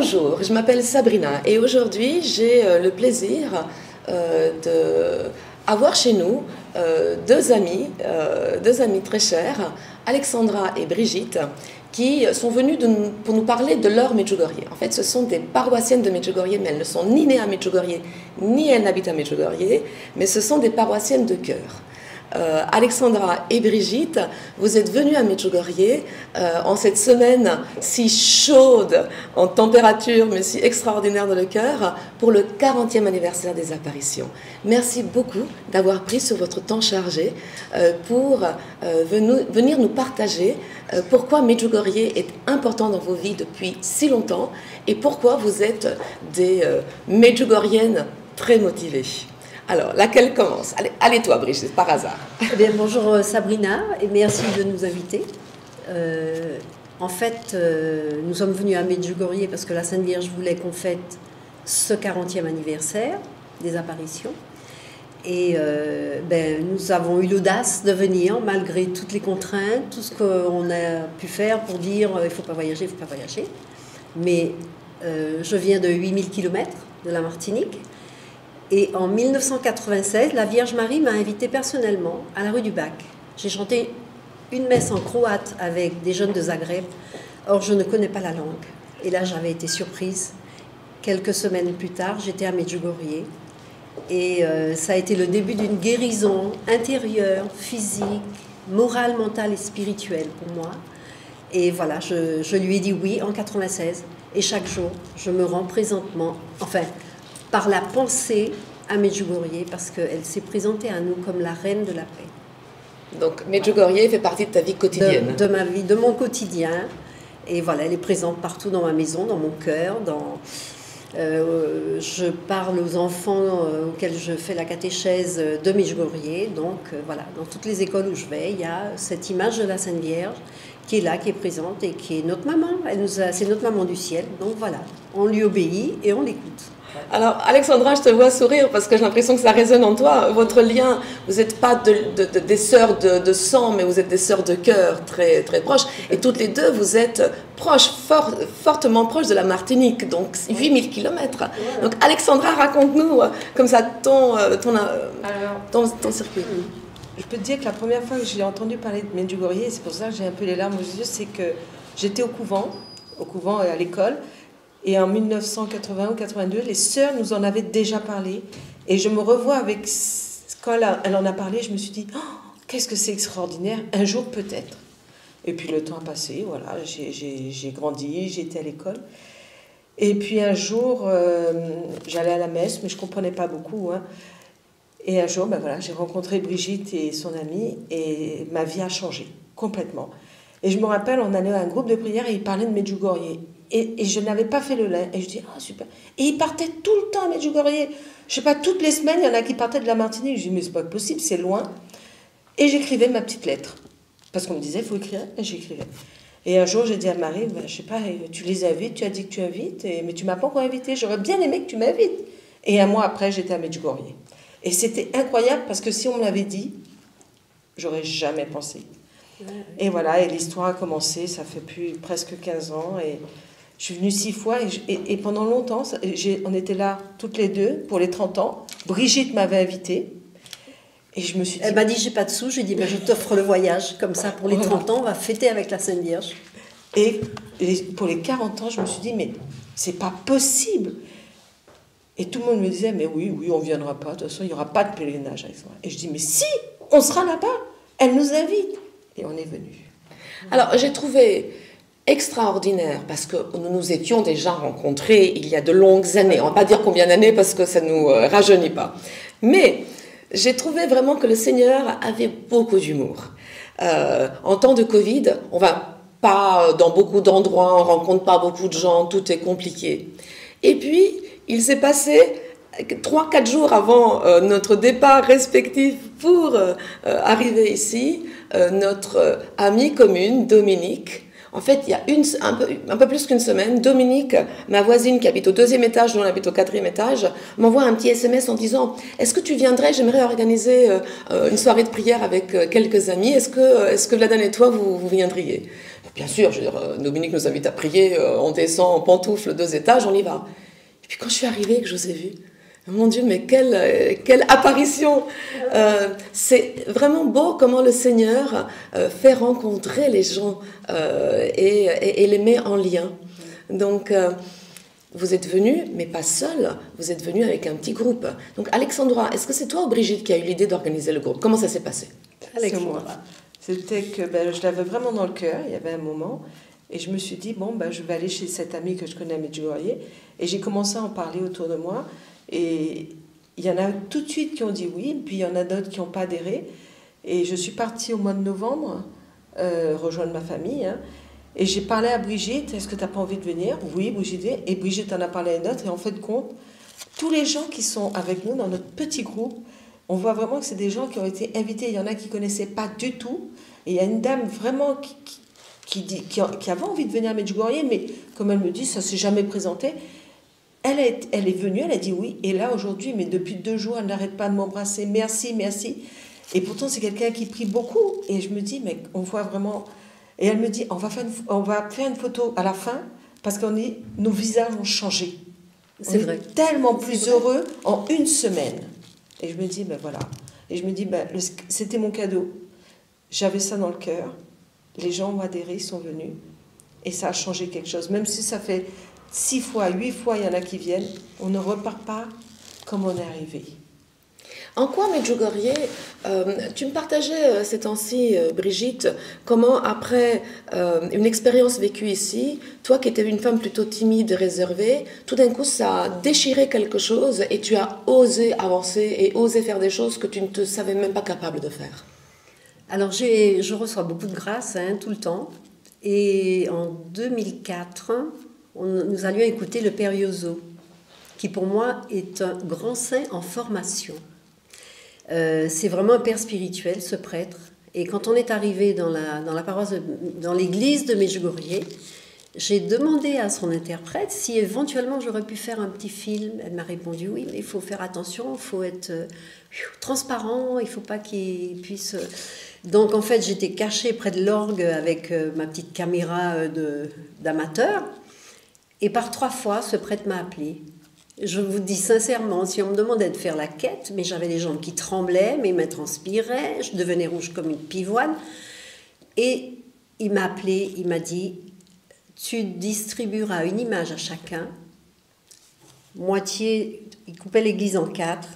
Bonjour, je m'appelle Sabrina et aujourd'hui j'ai le plaisir d'avoir chez nous deux amis très chers, Alexandra et Brigitte, qui sont venues pour nous parler de leur Medjugorje. En fait, ce sont des paroissiennes de Medjugorje, mais elles ne sont ni nées à Medjugorje, ni elles n'habitent à Medjugorje, mais ce sont des paroissiennes de cœur. Alexandra et Brigitte, vous êtes venues à Medjugorje en cette semaine si chaude en température, mais si extraordinaire dans le cœur, pour le 40e anniversaire des apparitions. Merci beaucoup d'avoir pris sur votre temps chargé pour venir nous partager pourquoi Medjugorje est important dans vos vies depuis si longtemps et pourquoi vous êtes des Medjugorjiennes très motivées. Alors, laquelle commence? Allez toi, Brigitte, par hasard. Eh bien, bonjour Sabrina, et merci de nous inviter. En fait, nous sommes venus à Medjugorje parce que la Sainte Vierge voulait qu'on fête ce 40e anniversaire des apparitions. Et nous avons eu l'audace de venir, malgré toutes les contraintes, tout ce qu'on a pu faire pour dire il ne faut pas voyager, il ne faut pas voyager. Mais je viens de 8000 km de la Martinique. Et en 1996, la Vierge Marie m'a invitée personnellement à la rue du Bac. J'ai chanté une messe en croate avec des jeunes de Zagreb. Or, je ne connais pas la langue. Et là, j'avais été surprise. Quelques semaines plus tard, j'étais à Medjugorje. Et ça a été le début d'une guérison intérieure, physique, morale, mentale et spirituelle pour moi. Et voilà, je lui ai dit oui en 96. Et chaque jour, je me rends présentement, par la pensée à Medjugorje, parce qu'elle s'est présentée à nous comme la reine de la paix. Donc Medjugorje fait partie de ta vie quotidienne. De ma vie, de mon quotidien. Et voilà, elle est présente partout dans ma maison, dans mon cœur. Je parle aux enfants auxquels je fais la catéchèse de Medjugorje. Donc voilà, dans toutes les écoles où je vais, il y a cette image de la Sainte Vierge qui est là, qui est présente et qui est notre maman. C'est notre maman du ciel. Donc voilà, on lui obéit et on l'écoute. Alors, Alexandra, je te vois sourire parce que j'ai l'impression que ça résonne en toi. Votre lien, vous n'êtes pas des sœurs de sang, mais vous êtes des sœurs de cœur très, très proches. Et toutes les deux, vous êtes proches, fortement proches de la Martinique, donc 8000 km. Donc, Alexandra, raconte-nous comme ça ton circuit. Je peux te dire que la première fois que j'ai entendu parler de Medjugorje, et c'est pour ça que j'ai un peu les larmes aux yeux, c'est que j'étais au couvent et à l'école. Et en 1981 ou 82, les sœurs nous en avaient déjà parlé. Et je me revois avec... Quand elle en a parlé, je me suis dit, oh, qu'est-ce que c'est extraordinaire, un jour peut-être. Et puis le temps a passé, voilà, j'ai grandi, j'ai été à l'école. Et puis un jour, j'allais à la messe, mais je ne comprenais pas beaucoup. Hein. Et un jour, j'ai rencontré Brigitte et son amie, et ma vie a changé complètement. Et je me rappelle, on allait à un groupe de prière et ils parlaient de Medjugorje. Et je n'avais pas fait le lien. Et je dis, ah super. Et ils partaient tout le temps à Medjugorje. Je sais pas, toutes les semaines, il y en a qui partaient de la Martinique. Je dis, mais c'est pas possible, c'est loin. Et j'écrivais ma petite lettre. Parce qu'on me disait, il faut écrire. Et j'écrivais. Et un jour, j'ai dit à Marie, je sais pas, tu les invites, tu as dit que tu invites, mais tu m'as pas encore invité. J'aurais bien aimé que tu m'invites. Et un mois après, j'étais à Medjugorje. Et c'était incroyable parce que si on me l'avait dit, j'aurais jamais pensé. Et voilà, et l'histoire a commencé, ça fait presque 15 ans. Et je suis venue 6 fois et pendant longtemps, on était là toutes les deux pour les 30 ans. Brigitte m'avait invitée et je me suis dit... Elle m'a dit, j'ai pas de sous, j'ai dit, je t'offre le voyage, comme ça pour les 30 ans, on va fêter avec la Sainte Vierge. Et pour les 40 ans, je me suis dit, mais c'est pas possible. Et tout le monde me disait, mais oui, on viendra pas, de toute façon, il n'y aura pas de pèlerinage avec moi. Et je dis, mais si, on sera là-bas, elle nous invite. Et on est venu. Alors, j'ai trouvé extraordinaire parce que nous nous étions déjà rencontrés il y a de longues années. On ne va pas dire combien d'années parce que ça ne nous rajeunit pas. Mais j'ai trouvé vraiment que le Seigneur avait beaucoup d'humour. En temps de Covid, on ne va pas dans beaucoup d'endroits, on ne rencontre pas beaucoup de gens, tout est compliqué. Et puis, il s'est passé 3-4 jours avant notre départ respectif pour arriver ici, notre amie commune, Dominique. En fait, il y a un peu plus qu'une semaine, Dominique, ma voisine qui habite au 2e étage, nous on habite au 4e étage, m'envoie un petit SMS en disant « Est-ce que tu viendrais? J'aimerais organiser une soirée de prière avec quelques amis. Est-ce que Vladan et toi, vous viendriez ?» Bien sûr, je veux dire, Dominique nous invite à prier, on descend en pantoufles 2 étages, on y va. Et puis quand je suis arrivée et que je vous ai vu, mon Dieu, mais quelle apparition! C'est vraiment beau comment le Seigneur fait rencontrer les gens et les met en lien. Donc, vous êtes venus, mais pas seul, vous êtes venus avec un petit groupe. Donc, Alexandra, est-ce que c'est toi ou Brigitte qui a eu l'idée d'organiser le groupe? Comment ça s'est passé? C'est moi. C'était que je l'avais vraiment dans le cœur, il y avait un moment, et je me suis dit, bon, je vais aller chez cette amie que je connais à Medjugorje, et j'ai commencé à en parler autour de moi, et il y en a tout de suite qui ont dit oui, puis il y en a d'autres qui n'ont pas adhéré, et je suis partie au mois de novembre rejoindre ma famille, hein, et j'ai parlé à Brigitte, est-ce que tu n'as pas envie de venir? Oui, Brigitte, et Brigitte en a parlé à une autre, et en fait de compte, tous les gens qui sont avec nous dans notre petit groupe, on voit vraiment que c'est des gens qui ont été invités. Il y en a qui ne connaissaient pas du tout. Et il y a une dame vraiment qui avait envie de venir à Medjugorje, mais comme elle me dit, ça ne s'est jamais présenté. Elle est venue, elle a dit oui. Et là, aujourd'hui, mais depuis 2 jours, elle n'arrête pas de m'embrasser. Merci, merci. Et pourtant, c'est quelqu'un qui prie beaucoup. Et je me dis, mais on voit vraiment... Et elle me dit, on va faire une photo à la fin, parce que nos visages ont changé. C'est vrai. Tellement plus heureux en 1 semaine. Et je me dis, voilà. Et je me dis, c'était mon cadeau. J'avais ça dans le cœur. Les gens ont adhéré, ils sont venus. Et ça a changé quelque chose. Même si ça fait 6 fois, 8 fois, il y en a qui viennent, on ne repart pas comme on est arrivé. En quoi Medjugorje, tu me partageais ces temps-ci, Brigitte, comment après une expérience vécue ici, toi qui étais une femme plutôt timide, réservée, tout d'un coup ça a déchiré quelque chose et tu as osé avancer et osé faire des choses que tu ne te savais même pas capable de faire. Alors je reçois beaucoup de grâce tout le temps. Et en 2004, nous allions écouter le Père Yozo, qui pour moi est un grand saint en formation. C'est vraiment un père spirituel, ce prêtre. Et quand on est arrivé dans la paroisse, dans l'église de Medjugorje, j'ai demandé à son interprète si éventuellement j'aurais pu faire un petit film. Elle m'a répondu oui, mais il faut faire attention, il faut être transparent, il ne faut pas qu'il puisse... Donc en fait, j'étais cachée près de l'orgue avec ma petite caméra d'amateur. Et par 3 fois, ce prêtre m'a appelée. Je vous dis sincèrement, si on me demandait de faire la quête, mais j'avais les jambes qui tremblaient, mes mains transpiraient, je devenais rouge comme une pivoine. Et il m'a appelé, il m'a dit, tu distribueras une image à chacun, moitié, il coupait l'église en 4,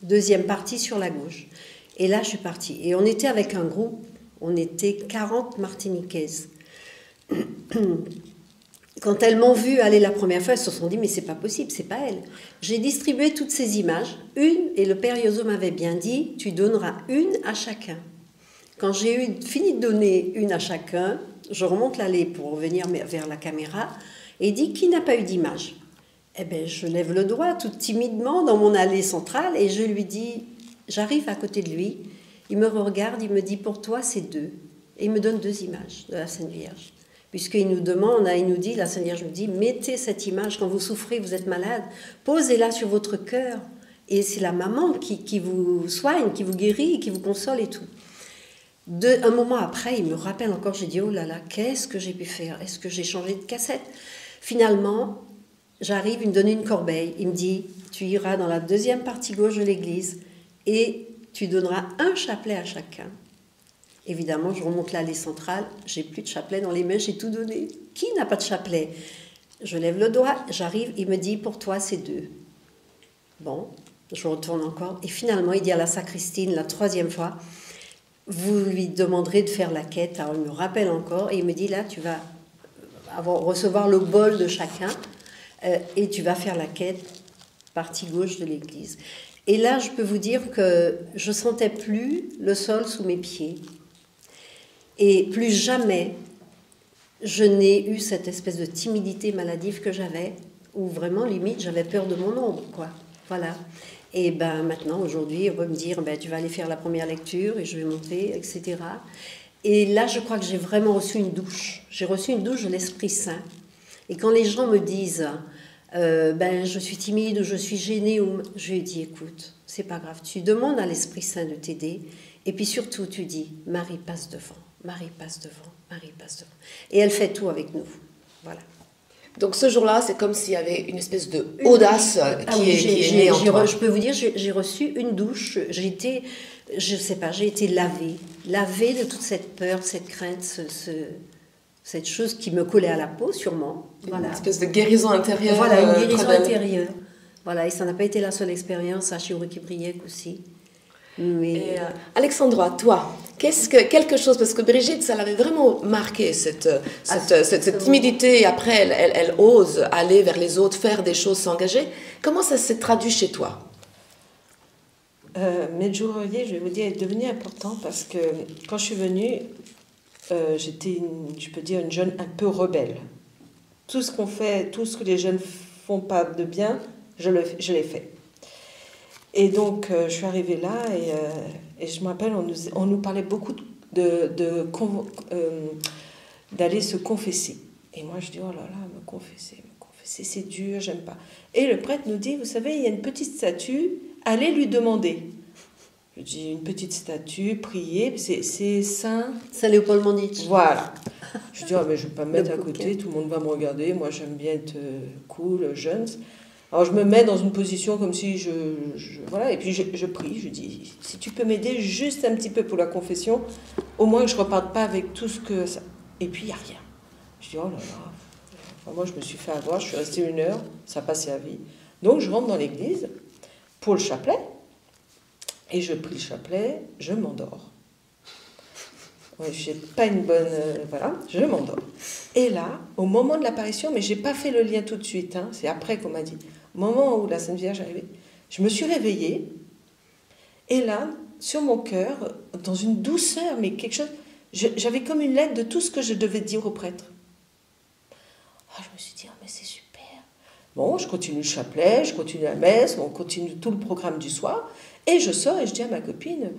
deuxième partie sur la gauche. Et là, je suis partie. Et on était avec un groupe, on était 40 Martiniquaises. Quand elles m'ont vue aller la première fois, elles se sont dit, mais c'est pas possible, c'est pas elle. J'ai distribué toutes ces images, et le Père Yozo m'avait bien dit, tu donneras une à chacun. Quand j'ai fini de donner une à chacun, je remonte l'allée pour revenir vers la caméra, et dit, qui n'a pas eu d'image? Eh bien, je lève le doigt tout timidement dans mon allée centrale, et je lui dis, j'arrive à côté de lui, il me regarde, il me dit, pour toi, c'est 2. Et il me donne 2 images de la Sainte Vierge. Puisqu'il nous demande, il nous dit, la Sainte Vierge nous dit, mettez cette image quand vous souffrez, vous êtes malade, posez-la sur votre cœur. Et c'est la maman qui vous soigne, qui vous guérit, qui vous console et tout. Un moment après, il me rappelle encore, j'ai dit, oh là là, qu'est-ce que j'ai pu faire? Est-ce que j'ai changé de cassette? Finalement, j'arrive, il me donne une corbeille. Il me dit, tu iras dans la deuxième partie gauche de l'église et tu donneras un chapelet à chacun. Évidemment, je remonte l'allée centrale, j'ai plus de chapelet dans les mains, j'ai tout donné. Qui n'a pas de chapelet? Je lève le doigt, j'arrive, il me dit, pour toi, c'est 2. Bon, je retourne encore. Et finalement, il dit à la sacristine, la 3e fois, vous lui demanderez de faire la quête. Alors, il me rappelle encore, et il me dit, là, tu vas recevoir le bol de chacun, et tu vas faire la quête, partie gauche de l'église. Et là, je peux vous dire que je sentais plus le sol sous mes pieds. Et plus jamais, je n'ai eu cette espèce de timidité maladive que j'avais, où vraiment, limite, j'avais peur de mon ombre, quoi. Voilà. Et ben maintenant, aujourd'hui, on va me dire, tu vas aller faire la première lecture, et je vais monter, etc. Et là, je crois que j'ai vraiment reçu une douche. J'ai reçu une douche de l'Esprit Saint. Et quand les gens me disent, je suis timide, ou je suis gênée, je lui dis, écoute, c'est pas grave, tu demandes à l'Esprit Saint de t'aider, et puis surtout, tu dis, Marie passe devant. Marie passe devant, Marie passe devant. Et elle fait tout avec nous. Voilà. Donc ce jour-là, c'est comme s'il y avait une espèce de audace qui est née en toi. Je peux vous dire, j'ai reçu une douche. J'ai été, je sais pas, j'ai été lavée de toute cette peur, cette crainte, cette chose qui me collait à la peau, sûrement. Voilà. Une espèce de guérison intérieure. Voilà, une guérison intérieure. Voilà, et ça n'a pas été la seule expérience, à Chirouki-Briec aussi. Mais... Et, Alexandra, toi, quelque chose, parce que Brigitte, ça l'avait vraiment marqué, cette timidité, et après, elle ose aller vers les autres, faire des choses, s'engager. Comment ça s'est traduit chez toi? Medjugorje, je vais vous dire, est devenu important parce que quand je suis venue, j'étais, je peux dire, une jeune un peu rebelle. Tout ce qu'on fait, tout ce que les jeunes font pas de bien, je l'ai fait. Et donc, je suis arrivée là et je me rappelle, on nous parlait beaucoup d'aller se confesser. Et moi, je dis, oh là là, me confesser, c'est dur, j'aime pas. Et le prêtre nous dit, vous savez, il y a une petite statue, allez lui demander. Je dis, une petite statue, prier, c'est Saint Léopold Mandic. Voilà. Je dis, oh, mais je ne vais pas me mettre à côté, tout le monde va me regarder, moi j'aime bien être cool, jeune. Alors je me mets dans une position comme si voilà, et puis je prie, je dis, si tu peux m'aider juste un petit peu pour la confession, au moins que je ne reparte pas avec tout ce que ça... Et puis il n'y a rien. Je dis, oh là là, enfin, moi je me suis fait avoir, je suis restée 1 heure, ça a pas servi. Donc je rentre dans l'église pour le chapelet, et je prie le chapelet, je m'endors. Ouais, je n'ai pas une bonne... voilà, je m'endors. Et là, au moment de l'apparition, mais je n'ai pas fait le lien tout de suite, hein, c'est après qu'on m'a dit, au moment où la Sainte Vierge est arrivée, je me suis réveillée, et là, sur mon cœur, dans une douceur, mais quelque chose, j'avais comme une lettre de tout ce que je devais dire au prêtre. Ah, je me suis dit, oh, mais c'est super. Bon, je continue le chapelet, je continue la messe, on continue tout le programme du soir, et je sors et je dis à ma copine...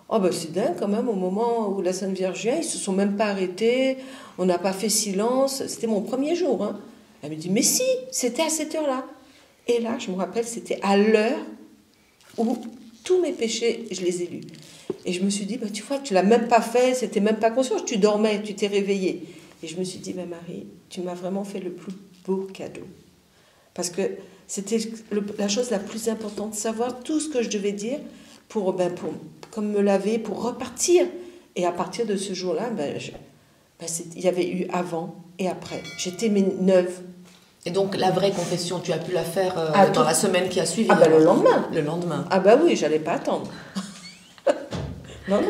Oh ben c'est dingue quand même, au moment où la Sainte Vierge vient, ils se sont même pas arrêtés, on n'a pas fait silence, c'était mon premier jour. Hein. Elle me dit, mais si, c'était à cette heure-là. Et là, je me rappelle, c'était à l'heure où tous mes péchés, je les ai lus. Et je me suis dit, bah, tu vois, tu l'as même pas fait, c'était même pas conscient, tu dormais, tu t'es réveillée. Et je me suis dit, bah, Marie, tu m'as vraiment fait le plus beau cadeau. Parce que c'était la chose la plus importante, savoir tout ce que je devais dire pour comme me laver, pour repartir. Et à partir de ce jour-là, il y avait eu avant et après. J'étais neuve. Et donc, la vraie confession, tu as pu la faire dans la semaine qui a suivi? Le lendemain. Le lendemain. Ah bah oui, j'allais pas attendre. Non.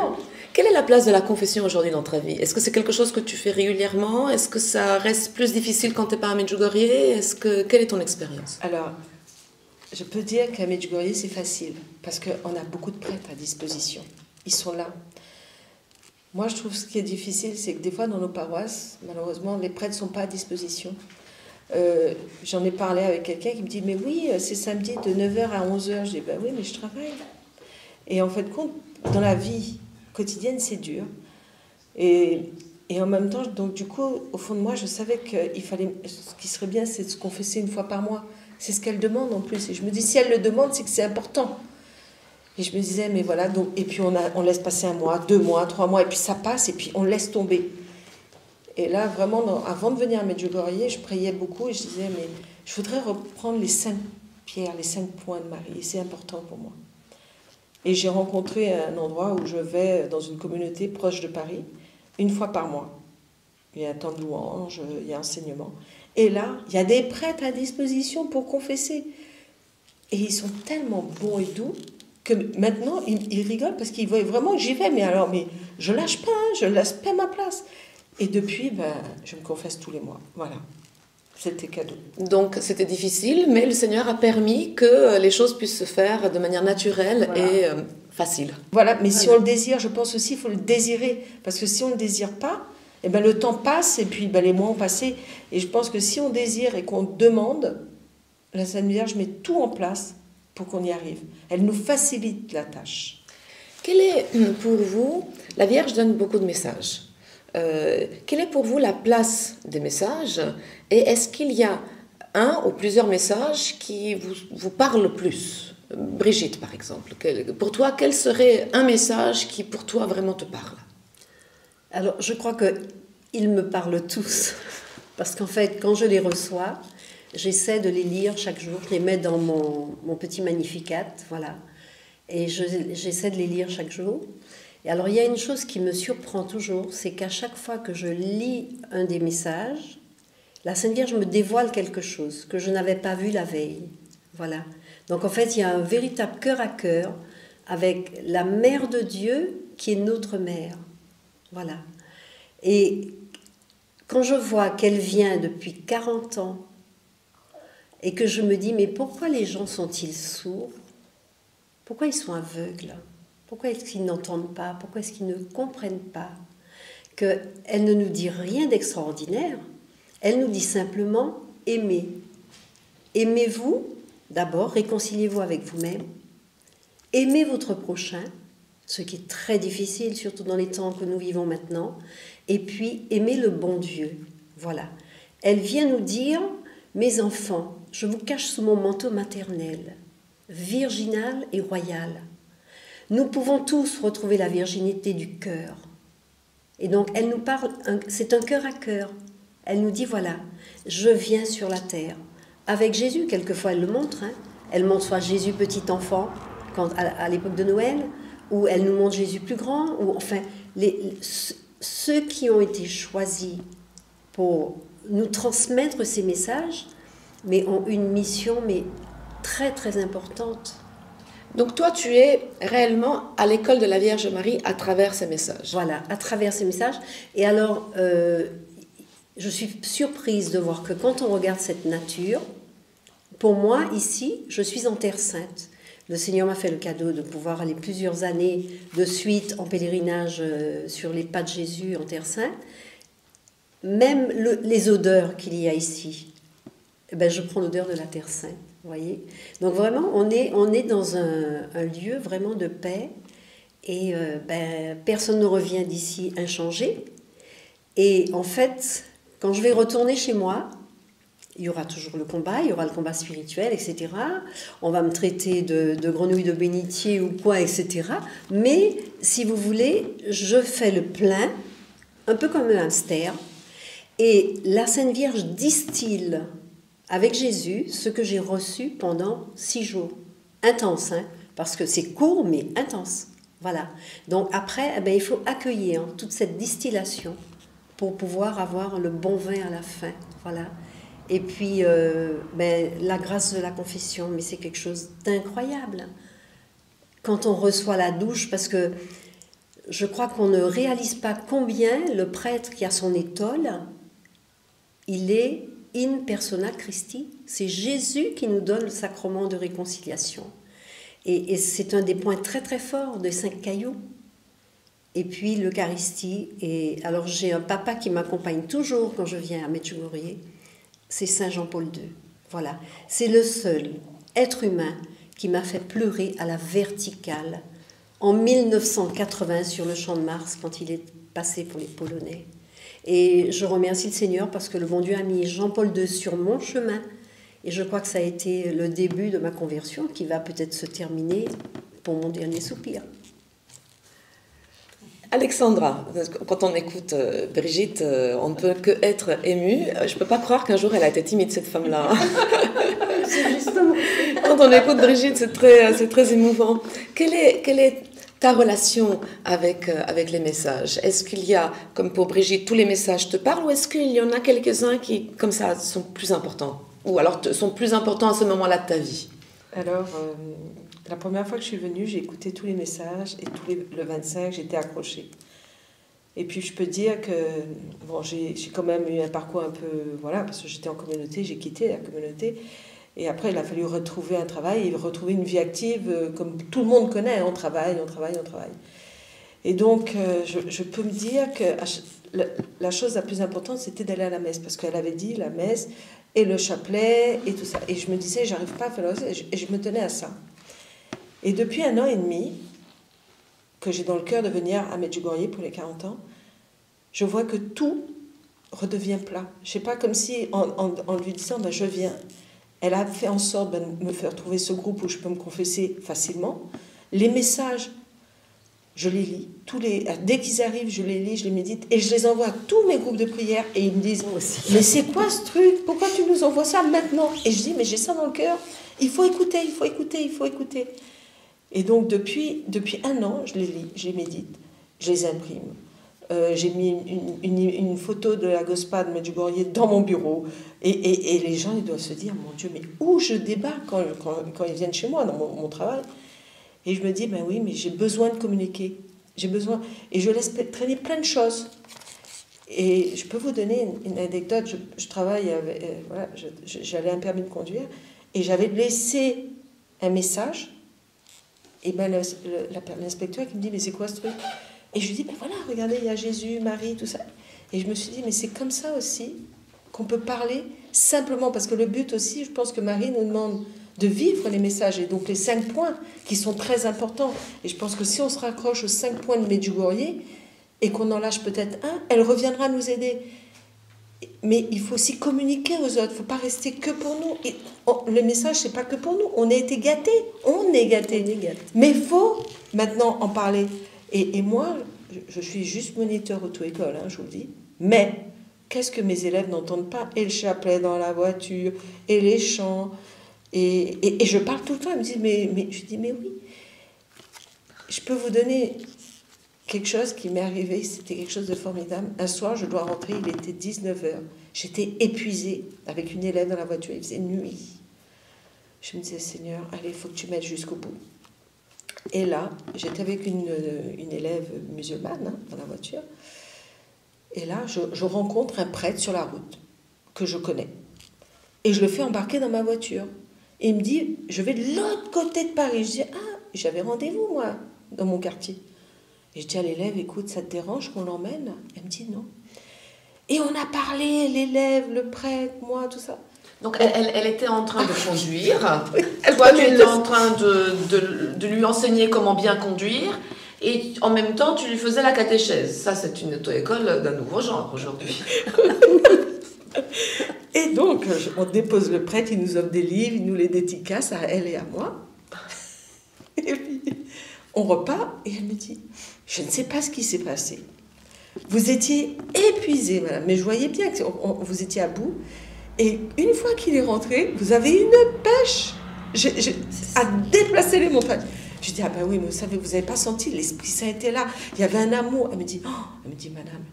Quelle est la place de la confession aujourd'hui dans ta vie? Est-ce que c'est quelque chose que tu fais régulièrement? Est-ce que ça reste plus difficile quand tu n'es pas à Medjugorje? Quelle est ton expérience? Alors, je peux dire qu'à Medjugorje, c'est facile, parce qu'on a beaucoup de prêtres à disposition. Ils sont là. Moi, je trouve que ce qui est difficile, c'est que des fois, dans nos paroisses, malheureusement, les prêtres ne sont pas à disposition. J'en ai parlé avec quelqu'un qui me dit, mais oui, c'est samedi de 9h à 11h. Je dis, oui, mais je travaille. Et en fait, dans la vie quotidienne, c'est dur. Et en même temps, donc du coup, au fond de moi, je savais ce qui serait bien, c'est de se confesser 1 fois par mois. C'est ce qu'elle demande en plus. Et je me dis, si elle le demande, c'est que c'est important. Et je me disais, mais voilà, donc, et puis on laisse passer 1 mois, 2 mois, 3 mois, et puis ça passe, et puis on laisse tomber. Et là, vraiment, avant de venir à Medjugorje, je priais beaucoup, et je disais, mais je voudrais reprendre les 5 pierres, les 5 points de Marie, et c'est important pour moi. Et j'ai rencontré un endroit où je vais dans une communauté proche de Paris, 1 fois par mois. Il y a un temps de louange, il y a enseignement. Et là, il y a des prêtres à disposition pour confesser. Et ils sont tellement bons et doux que maintenant, ils rigolent parce qu'ils voient vraiment que j'y vais. Mais je lâche pas, je laisse pas ma place. Et depuis, je me confesse tous les mois. Voilà. C'était cadeau. Donc, c'était difficile, mais le Seigneur a permis que les choses puissent se faire de manière naturelle et facile. Voilà, mais si on le désire, je pense aussi qu'il faut le désirer. Parce que si on ne le désire pas, le temps passe et puis les mois ont passé. Et je pense que si on désire et qu'on demande, la Sainte Vierge met tout en place pour qu'on y arrive. Elle nous facilite la tâche. Quelle est pour vous, la Vierge donne beaucoup de messages. Quelle est pour vous la place des messages? Et est-ce qu'il y a un ou plusieurs messages qui vous parlent plus? Brigitte, par exemple. Pour toi, quel serait un message qui, pour toi, vraiment te parle? Alors, je crois qu'ils me parlent tous. Parce qu'en fait, quand je les reçois, j'essaie de les lire chaque jour. Je les mets dans mon petit Magnificat, voilà. Et j'essaie de les lire chaque jour. Et alors, il y a une chose qui me surprend toujours, c'est qu'à chaque fois que je lis un des messages, la Sainte Vierge me dévoile quelque chose que je n'avais pas vu la veille. Voilà. Donc, en fait, il y a un véritable cœur à cœur avec la Mère de Dieu qui est notre mère. Voilà. Et quand je vois qu'elle vient depuis 40 ans et que je me dis, mais pourquoi les gens sont-ils sourds? Pourquoi ils sont aveugles? Pourquoi est-ce qu'ils n'entendent pas? Pourquoi est-ce qu'ils ne comprennent pas? Qu'elle ne nous dit rien d'extraordinaire. Elle nous dit simplement, aimez. Aimez-vous, d'abord, réconciliez-vous avec vous-même. Aimez votre prochain, ce qui est très difficile, surtout dans les temps que nous vivons maintenant. Et puis, aimez le bon Dieu. Voilà. Elle vient nous dire, mes enfants, je vous cache sous mon manteau maternel, virginal et royal. Nous pouvons tous retrouver la virginité du cœur. Et donc, elle nous parle, c'est un cœur à cœur. Elle nous dit, voilà, je viens sur la terre. Avec Jésus, quelquefois, elle le montre. Hein. Elle montre soit Jésus petit enfant, à l'époque de Noël, ou elle nous montre Jésus plus grand, ou enfin, ceux qui ont été choisis pour nous transmettre ces messages, mais ont une mission mais très très importante. Donc toi, tu es réellement à l'école de la Vierge Marie à travers ces messages. Voilà, à travers ces messages. Et alors, je suis surprise de voir que quand on regarde cette nature, pour moi, ici, je suis en Terre Sainte. Le Seigneur m'a fait le cadeau de pouvoir aller plusieurs années de suite en pèlerinage sur les pas de Jésus en Terre Sainte. Même les odeurs qu'il y a ici, eh ben, je prends l'odeur de la Terre Sainte, vous voyez. Donc vraiment, on est dans un lieu vraiment de paix et personne ne revient d'ici inchangé. Et en fait, quand je vais retourner chez moi, il y aura toujours le combat, il y aura le combat spirituel, etc. On va me traiter de grenouille de bénitier ou quoi, etc. Mais, si vous voulez, je fais le plein, un peu comme un hamster, et la Sainte Vierge distille avec Jésus ce que j'ai reçu pendant 6 jours. Intense, hein, parce que c'est court, mais intense. Voilà. Donc après, eh bien, il faut accueillir toute cette distillation pour pouvoir avoir le bon vin à la fin. Voilà. Et puis, la grâce de la confession, mais c'est quelque chose d'incroyable. Quand on reçoit la douche, parce que je crois qu'on ne réalise pas combien le prêtre qui a son étole, il est in persona Christi. C'est Jésus qui nous donne le sacrement de réconciliation. Et c'est un des points très très forts des 5 cailloux. Et puis l'Eucharistie. Et alors j'ai un papa qui m'accompagne toujours quand je viens à Medjugorje. C'est Saint Jean-Paul II. Voilà. C'est le seul être humain qui m'a fait pleurer à la verticale en 1980 sur le Champ de Mars quand il est passé pour les Polonais. Et je remercie le Seigneur parce que le bon Dieu a mis Jean-Paul II sur mon chemin. Et je crois que ça a été le début de ma conversion qui va peut-être se terminer pour mon dernier soupir. Alexandra, quand on écoute Brigitte, on ne peut que être ému. Je ne peux pas croire qu'un jour elle a été timide, cette femme-là. C'est justement. Quand on écoute Brigitte, c'est très émouvant. Quelle est ta relation avec les messages? Est-ce qu'il y a, comme pour Brigitte, tous les messages te parlent, ou est-ce qu'il y en a quelques-uns qui, comme ça, sont plus importants? Ou alors sont plus importants à ce moment-là de ta vie? Alors, la première fois que je suis venue, j'ai écouté tous les messages et le 25, j'étais accrochée. Et puis, je peux dire que bon, j'ai quand même eu un parcours un peu... Voilà, parce que j'étais en communauté, j'ai quitté la communauté. Et après, il a fallu retrouver un travail et retrouver une vie active comme tout le monde connaît. On travaille. Et donc, je peux me dire que la chose la plus importante, c'était d'aller à la messe. Parce qu'elle avait dit la messe et le chapelet et tout ça. Et je me disais, j'arrive pas à faire ça. Et je me tenais à ça. Et depuis 1 an et demi, que j'ai dans le cœur de venir à Medjugorje pour les 40 ans, je vois que tout redevient plat. Je sais pas, comme si en lui disant, ben, je viens. Elle a fait en sorte de me faire trouver ce groupe où je peux me confesser facilement. Les messages je les lis. Dès qu'ils arrivent, je les lis, je les médite et je les envoie à tous mes groupes de prière et ils me disent « Mais c'est quoi ce truc? Pourquoi tu nous envoies ça maintenant ?» Et je dis « Mais j'ai ça dans le cœur. Il faut écouter, il faut écouter, il faut écouter. » Et donc depuis 1 an, je les lis, je les médite, je les imprime. J'ai mis une photo de la Gospa de Medjugorje dans mon bureau. Et les gens, ils doivent se dire, mon Dieu, mais où je débarque quand ils viennent chez moi, dans mon travail. Et je me dis, ben oui, mais j'ai besoin de communiquer. J'ai besoin. Et je laisse traîner plein de choses. Et je peux vous donner une anecdote. Je travaille avec... voilà, j'avais un permis de conduire. Et j'avais laissé un message. Et ben l'inspecteur qui me dit, mais c'est quoi ce truc? Et je lui dis, ben voilà, regardez, il y a Jésus, Marie, tout ça. Et je me suis dit, mais c'est comme ça aussi qu'on peut parler simplement. Parce que le but aussi, je pense que Marie nous demande de vivre les messages. Et donc les 5 points qui sont très importants. Et je pense que si on se raccroche aux 5 points de Medjugorje et qu'on en lâche peut-être un, elle reviendra nous aider. Mais il faut aussi communiquer aux autres. Il ne faut pas rester que pour nous. Et le message, ce n'est pas que pour nous. On a été gâtés. On est gâtés. Mais il faut maintenant en parler. Et moi, je suis juste moniteur auto-école, je vous le dis. Mais qu'est-ce que mes élèves n'entendent pas? Et le chapelet dans la voiture, et les chants. Et je parle tout le temps. Ils me disent, mais je dis, mais oui. Je peux vous donner quelque chose qui m'est arrivé. C'était quelque chose de formidable. Un soir, je dois rentrer. Il était 19h. J'étais épuisée avec une élève dans la voiture. Il faisait nuit. Je me disais, Seigneur, allez, il faut que tu m'aides jusqu'au bout. Et là, j'étais avec une élève musulmane dans la voiture. Et là, je rencontre un prêtre sur la route que je connais. Et je le fais embarquer dans ma voiture. Et il me dit, je vais de l'autre côté de Paris. Je dis, ah, j'avais rendez-vous, moi, dans mon quartier. Et je dis à l'élève, écoute, ça te dérange qu'on l'emmène? Elle me dit non. Et on a parlé, l'élève, le prêtre, moi, tout ça. Donc elle était en train de conduire, toi tu étais en train de lui enseigner comment bien conduire, et en même temps tu lui faisais la catéchèse. Ça c'est une auto-école d'un nouveau genre aujourd'hui. Et donc on dépose le prêtre, il nous offre des livres, il nous les dédicace à elle et à moi. Et puis on repart et elle me dit, je ne sais pas ce qui s'est passé. Vous étiez épuisée, madame, mais je voyais bien que vous étiez à bout. Et une fois qu'il est rentré, vous avez une pêche à déplacer les montagnes. Je dis, ah ben oui, mais vous savez, vous n'avez pas senti, l'Esprit Saint était là. Il y avait un amour. Elle me dit, madame,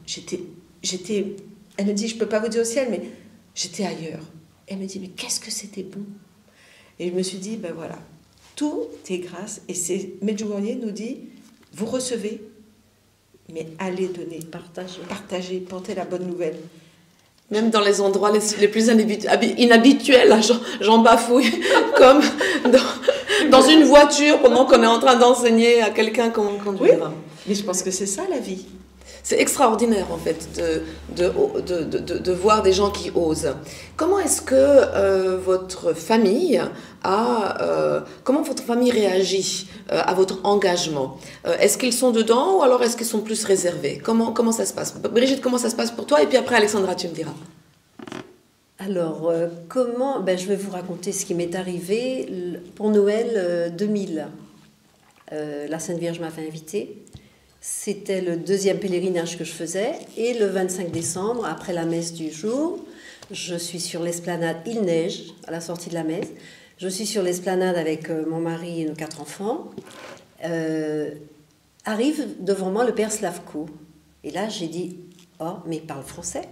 elle me dit, je ne peux pas vous dire au ciel, mais j'étais ailleurs. Elle me dit, mais qu'est-ce que c'était bon. Et je me suis dit, ben voilà, tout est grâce. Et Medjugorje nous dit, vous recevez, mais allez donner, partagez, portez la bonne nouvelle. Même dans les endroits les plus inhabituels, j'en bafouille, comme dans une voiture pendant qu'on est en train d'enseigner à quelqu'un comment conduire. Oui, mais je pense que c'est ça la vie. C'est extraordinaire en fait de voir des gens qui osent. Comment est-ce que votre famille réagit à votre engagement? Est-ce qu'ils sont dedans ou alors est-ce qu'ils sont plus réservés? Comment ça se passe? Brigitte, comment ça se passe pour toi? Et puis après Alexandra, tu me diras. Alors, je vais vous raconter ce qui m'est arrivé pour Noël 2000. La Sainte Vierge m'avait invitée. C'était le 2e pèlerinage que je faisais. Et le 25 décembre, après la messe du jour, je suis sur l'esplanade. Il neige à la sortie de la messe. Je suis sur l'esplanade avec mon mari et nos 4 enfants. Arrive devant moi le père Slavko. Et là, j'ai dit, oh, mais il parle français.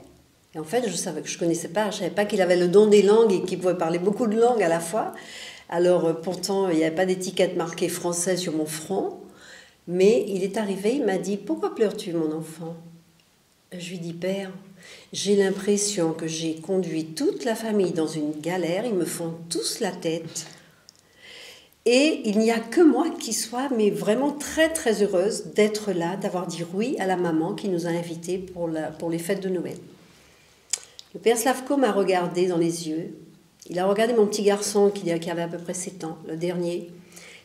Et en fait, je ne savais pas qu'il avait le don des langues et qu'il pouvait parler beaucoup de langues à la fois. Alors, pourtant, il n'y avait pas d'étiquette marquée français sur mon front. Mais il est arrivé, il m'a dit, pourquoi pleures-tu, mon enfant? Je lui dis, père, j'ai l'impression que j'ai conduit toute la famille dans une galère, ils me font tous la tête. Et il n'y a que moi qui soit, mais vraiment très très heureuse d'être là, d'avoir dit oui à la maman qui nous a invités pour les fêtes de Noël. Le père Slavko m'a regardé dans les yeux. Il a regardé mon petit garçon qui avait à peu près 7 ans, le dernier.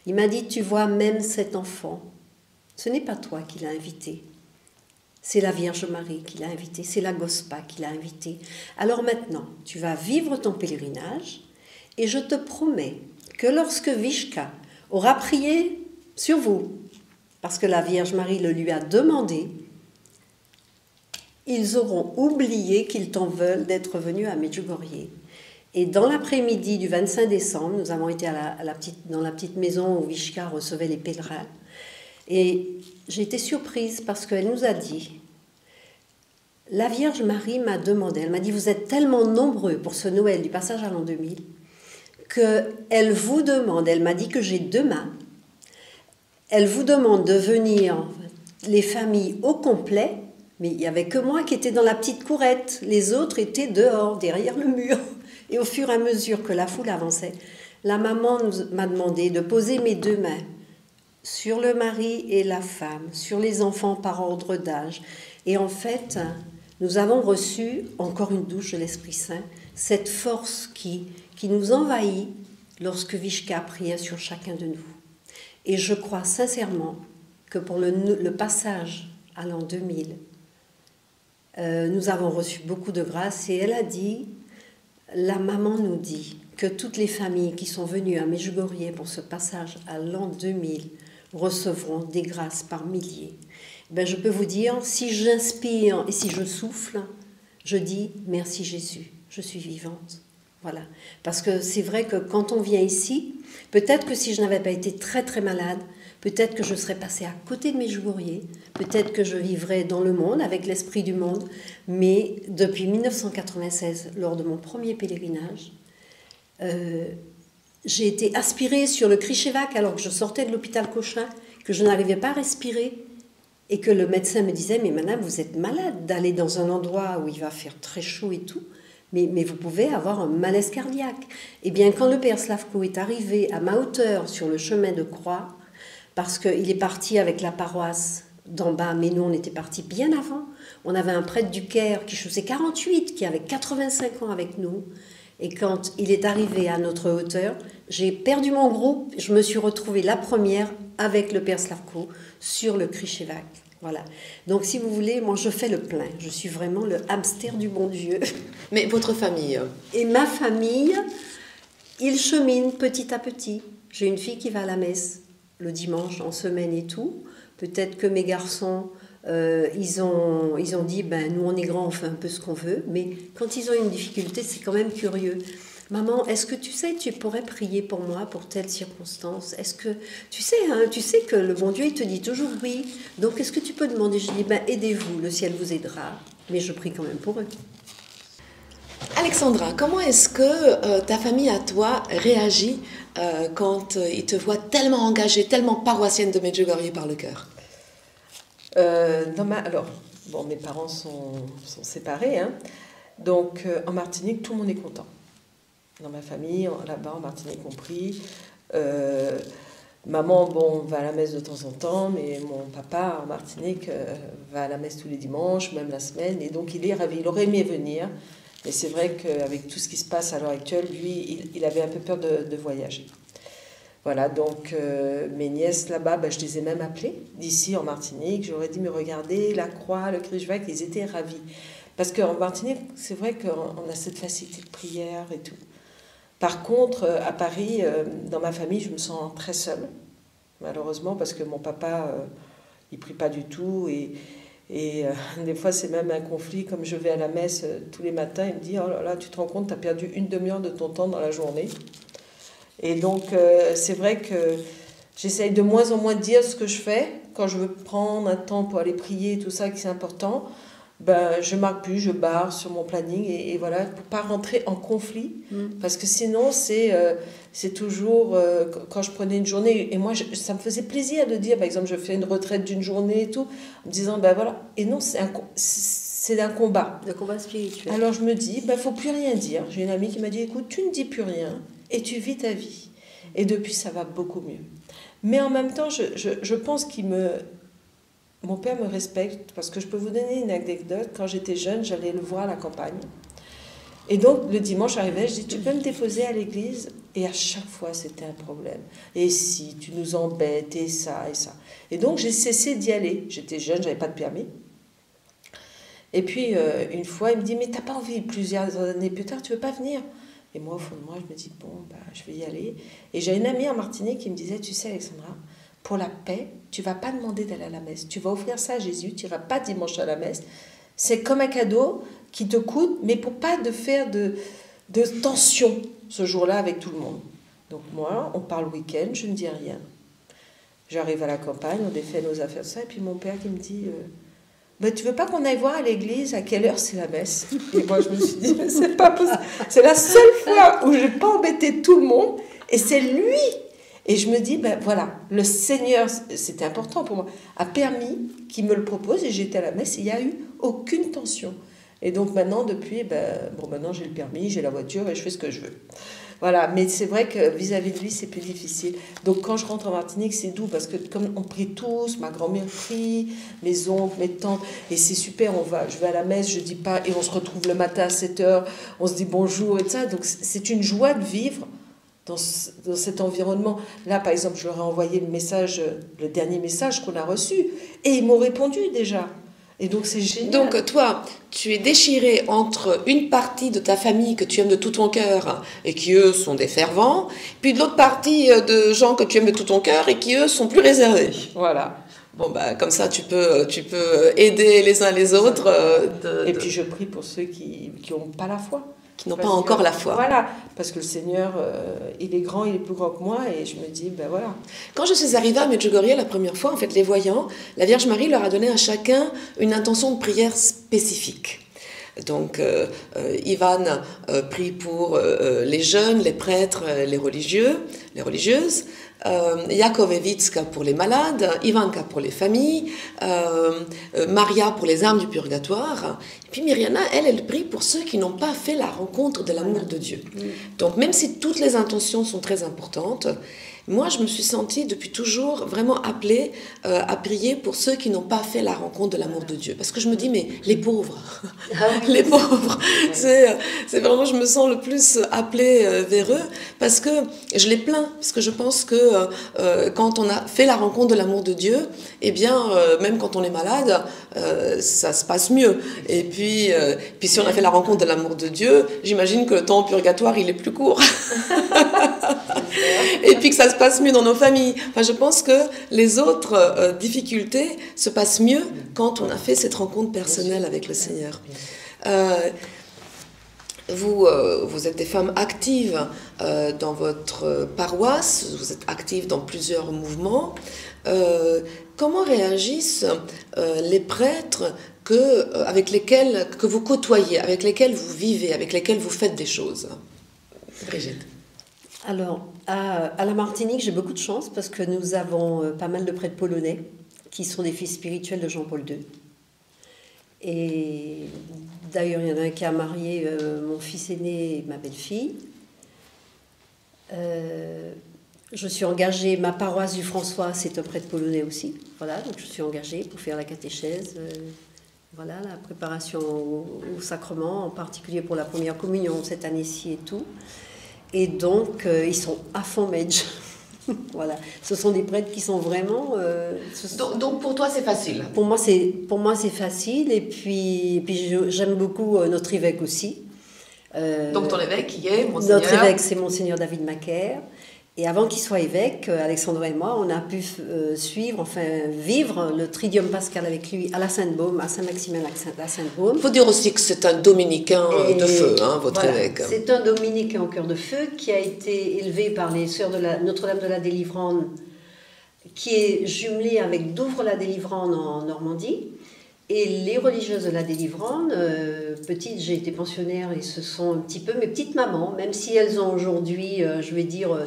Il m'a dit, tu vois, même cet enfant, ce n'est pas toi qui l'as invité. C'est la Vierge Marie qui l'a invité, c'est la Gospa qui l'a invité. Alors maintenant, tu vas vivre ton pèlerinage et je te promets que lorsque Vishka aura prié sur vous, parce que la Vierge Marie le lui a demandé, ils auront oublié qu'ils t'en veulent d'être venus à Medjugorje. Et dans l'après-midi du 25 décembre, nous avons été dans la petite maison où Vishka recevait les pèlerins. Et j'ai été surprise parce qu'elle nous a dit, la Vierge Marie m'a demandé, elle m'a dit, vous êtes tellement nombreux pour ce Noël du passage à l'an 2000, qu'elle vous demande, elle m'a dit que j'ai 2 mains, elle vous demande de venir, les familles au complet, mais il n'y avait que moi qui étais dans la petite courette, les autres étaient dehors, derrière le mur. Et au fur et à mesure que la foule avançait, la maman m'a demandé de poser mes 2 mains sur le mari et la femme, sur les enfants par ordre d'âge. Et en fait, nous avons reçu, encore une douche de l'Esprit Saint, cette force qui nous envahit lorsque Vishka priait sur chacun de nous. Et je crois sincèrement que pour le passage à l'an 2000, nous avons reçu beaucoup de grâce. Et elle a dit, la maman nous dit que toutes les familles qui sont venues à Medjugorje pour ce passage à l'an 2000 recevront des grâces par milliers. Ben, je peux vous dire, si j'inspire et si je souffle, je dis merci Jésus, je suis vivante. Voilà. Parce que c'est vrai que quand on vient ici, peut-être que si je n'avais pas été très très malade, peut-être que je serais passée à côté de Medjugorje, peut-être que je vivrais dans le monde avec l'esprit du monde, mais depuis 1996, lors de mon premier pèlerinage, j'ai été aspirée sur le Križevac alors que je sortais de l'hôpital Cochin, que je n'arrivais pas à respirer et que le médecin me disait « Mais madame, vous êtes malade d'aller dans un endroit où il va faire très chaud et tout, mais vous pouvez avoir un malaise cardiaque. » Eh bien, quand le père Slavko est arrivé à ma hauteur sur le chemin de croix, parce qu'il est parti avec la paroisse d'en bas, mais nous on était partis bien avant, on avait un prêtre du Caire qui faisait 48, qui avait 85 ans avec nous. Et quand il est arrivé à notre hauteur, j'ai perdu mon groupe. Je me suis retrouvée la première avec le père Slavko sur le Križevac. Voilà. Donc, si vous voulez, moi, je fais le plein. Je suis vraiment le hamster du bon Dieu. Mais votre famille? Et ma famille, ils cheminent petit à petit. J'ai une fille qui va à la messe le dimanche, en semaine et tout. Peut-être que mes garçons... ils ont dit, ben, nous on est grands, on fait un peu ce qu'on veut, mais quand ils ont une difficulté, c'est quand même curieux. Maman, est-ce que tu pourrais prier pour moi pour telle circonstance? Est-ce que tu sais que le bon Dieu il te dit toujours oui, donc est-ce que tu peux demander? Je dis, ben, aidez-vous, le ciel vous aidera, mais je prie quand même pour eux. Alexandra, comment est-ce que ta famille à toi réagit quand ils te voient tellement engagée, tellement paroissienne de Medjugorje par le cœur? Alors, bon, mes parents sont séparés, hein. Donc en Martinique, tout le monde est content. Dans ma famille, là-bas, en Martinique compris. Maman, bon, va à la messe de temps en temps, mais mon papa, en Martinique, va à la messe tous les dimanches, même la semaine, et donc il est ravi. Il aurait aimé venir, mais c'est vrai qu'avec tout ce qui se passe à l'heure actuelle, lui, il avait un peu peur de voyager. Voilà, donc mes nièces là-bas, je les ai même appelées d'ici en Martinique. J'aurais dit, mais regardez, la croix, le Križevac, ils étaient ravis. Parce qu'en Martinique, c'est vrai qu'on a cette facilité de prière et tout. Par contre, à Paris, dans ma famille, je me sens très seule, malheureusement, parce que mon papa, il prie pas du tout. Et des fois, c'est même un conflit. Comme je vais à la messe tous les matins, il me dit, oh là là, tu te rends compte, tu as perdu une demi-heure de ton temps dans la journée. Et donc, c'est vrai que j'essaye de moins en moins de dire ce que je fais. Quand je veux prendre un temps pour aller prier, tout ça, que c'est important, je marque plus, je barre sur mon planning. Et voilà, pour pas rentrer en conflit. Parce que sinon, c'est toujours... quand je prenais une journée, et moi, ça me faisait plaisir de dire, par exemple, je fais une retraite d'une journée et tout, en me disant, voilà. Et non, c'est un combat. Le combat spirituel. Alors, je me dis, faut plus rien dire. J'ai une amie qui m'a dit, écoute, tu ne dis plus rien. Et tu vis ta vie. Et depuis, ça va beaucoup mieux. Mais en même temps, je pense mon père me respecte, parce que je peux vous donner une anecdote. Quand j'étais jeune, j'allais le voir à la campagne. Et donc, le dimanche arrivait, je dis, tu peux me déposer à l'église? Et à chaque fois, c'était un problème. Et si, tu nous embêtes, et ça, et ça. Et donc, j'ai cessé d'y aller. J'étais jeune, j'avais pas de permis. Et puis, une fois, il me dit, mais t'as pas envie, plusieurs années plus tard, tu veux pas venir? Et moi, au fond de moi, je me dis, je vais y aller. Et j'ai une amie en Martinique qui me disait, tu sais, Alexandra, pour la paix, tu vas pas demander d'aller à la messe. Tu vas offrir ça à Jésus, tu iras pas dimanche à la messe. C'est comme un cadeau qui te coûte, mais pour pas de faire de tension ce jour-là avec tout le monde. Donc moi, on parle week-end, je ne dis rien. J'arrive à la campagne, on défait nos affaires, ça, et puis mon père qui me dit bah, tu veux pas qu'on aille voir à l'église à quelle heure c'est la messe? Et moi je me suis dit mais c'est pas possible. C'est la seule fois où je n'ai pas embêté tout le monde, et c'est lui. Et je me dis ben voilà, le Seigneur, c'était important pour moi, a permis qu'il me le propose, et j'étais à la messe, et il n'y a eu aucune tension. Et donc maintenant, depuis, maintenant j'ai le permis, j'ai la voiture et je fais ce que je veux. Voilà, mais c'est vrai que vis-à-vis de lui, c'est plus difficile. Donc quand je rentre en Martinique, c'est doux parce que comme on prie tous, ma grand-mère prie, mes oncles, mes tantes, et c'est super, je vais à la messe, je dis pas, et on se retrouve le matin à 7h, on se dit bonjour et ça. Donc c'est une joie de vivre dans cet environnement. Là, par exemple, je leur ai envoyé le dernier message qu'on a reçu, et ils m'ont répondu déjà. Et donc c'est génial. Donc toi, tu es déchiré entre une partie de ta famille que tu aimes de tout ton cœur et qui eux sont des fervents, puis de l'autre partie de gens que tu aimes de tout ton cœur et qui eux sont plus réservés. Voilà. Bon comme ça tu peux aider les uns les autres. Et puis je prie pour ceux qui n'ont pas la foi. Qui n'ont pas encore la foi. Voilà, parce que le Seigneur, il est grand, il est plus grand que moi, et je me dis, ben voilà. Quand je suis arrivée à Medjugorje la première fois, en fait, les voyants, la Vierge Marie leur a donné à chacun une intention de prière spécifique. Donc, Ivan prie pour les jeunes, les prêtres, les religieux, les religieuses. Jakovevitska pour les malades, Ivanka pour les familles, Maria pour les âmes du purgatoire, et puis Myriana, elle prie pour ceux qui n'ont pas fait la rencontre de l'amour de Dieu. Donc même si toutes les intentions sont très importantes, moi je me suis sentie depuis toujours vraiment appelée à prier pour ceux qui n'ont pas fait la rencontre de l'amour de Dieu. Parce que je me dis, mais les pauvres, les pauvres, c'est vraiment, je me sens le plus appelée vers eux, parce que je les plains, parce que je pense que quand on a fait la rencontre de l'amour de Dieu, eh bien, même quand on est malade, ça se passe mieux. Et puis si on a fait la rencontre de l'amour de Dieu, j'imagine que le temps au purgatoire, il est plus court. Et puis que ça se passe mieux dans nos familles. Enfin, je pense que les autres difficultés se passent mieux quand on a fait cette rencontre personnelle avec le Seigneur. Vous êtes des femmes actives dans votre paroisse, vous êtes actives dans plusieurs mouvements. Comment réagissent les prêtres que vous côtoyez, avec lesquels vous vivez, avec lesquels vous faites des choses? Brigitte. Alors, à la Martinique, j'ai beaucoup de chance parce que nous avons pas mal de prêtres polonais qui sont des fils spirituels de Jean-Paul II. Et d'ailleurs, il y en a un qui a marié mon fils aîné et ma belle-fille. Je suis engagée, ma paroisse du François, c'est un prêtre polonais aussi. Voilà, donc je suis engagée pour faire la catéchèse, voilà, la préparation au sacrement, en particulier pour la première communion cette année-ci et tout. Et donc, ils sont à fond Medj. Voilà. Ce sont des prêtres qui sont vraiment... Donc, pour toi, c'est facile? Pour moi, c'est facile. Et puis j'aime beaucoup notre évêque aussi. Donc, ton évêque qui est Monseigneur? Notre évêque, c'est Monseigneur David Macaire. Et avant qu'il soit évêque, Alexandra et moi, on a pu vivre le Tridium Pascal avec lui à la Sainte-Baume, à Saint-Maximin la Sainte-Baume. Il faut dire aussi que c'est un dominicain de feu, votre voilà, évêque. C'est un dominicain au cœur de feu qui a été élevé par les sœurs de Notre-Dame de la Délivrande, qui est jumelé avec Douvres-la-Délivrande en Normandie. Et les religieuses de la Délivrande, petites, j'ai été pensionnaire et ce sont un petit peu mes petites mamans, même si elles ont aujourd'hui,